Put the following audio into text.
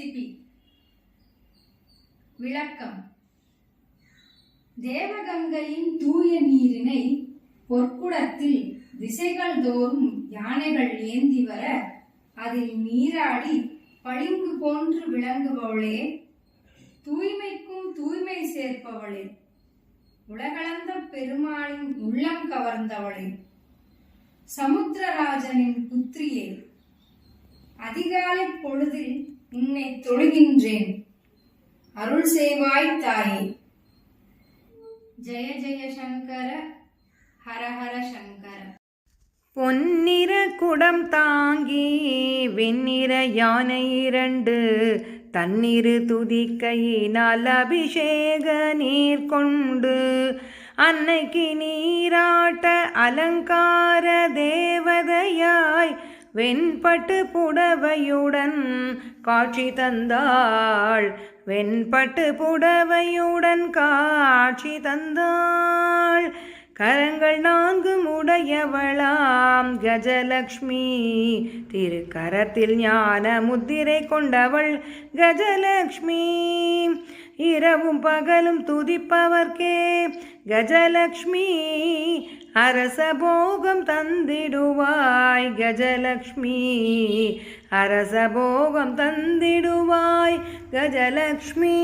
Recipe. விளக்கம். தேவகங்கையின் தூய நீரினை பொற்குடத்தில் திசைகள் தோறும் யானைகள் ஏந்தி வர அதில் நீராடி பளிங்கு போன்று விளங்குபவளே, தூய்மைக்கும் தூய்மை சேர்ப்பவளே, உலகளந்த பெருமாளின் உள்ளம் கவர்ந்தவளே, சமுத்திரராஜனின் புத்திரியே, அதிகாலை பொழுதில் உன்னை தொழுகின்றேன், அருள் செய்வாய் தாயே. ஜெய ஜெய சங்கர, ஹர ஹர சங்கர. பொன்னிற குடம் தாங்கி வெண்ணிற யானை 2 தன்னிரு துதிக்கையினால் அபிஷேக நீர் கொண்டு அன்னைக்கு நீராட்ட அலங்கார தேவதையாய் வெண்பட்டு புடவையுடன் காட்சி தந்தாள். வெண்பட்டு புடவையுடன் காட்சி தந்தாள். கரங்கள் 4 உடையவளாம் கஜலக்ஷ்மி, திருக்கரத்தில் ஞான முத்திரை கொண்டவள் கஜலக்ஷ்மி. இரவும் பகலும் துதிப்பவர்க்கே கஜலக்ஷ்மி, அரசபோகம் தந்திடுவாய் கஜலக்ஷ்மி, அரசபோகம் தந்திடுவாய் கஜலக்ஷ்மி.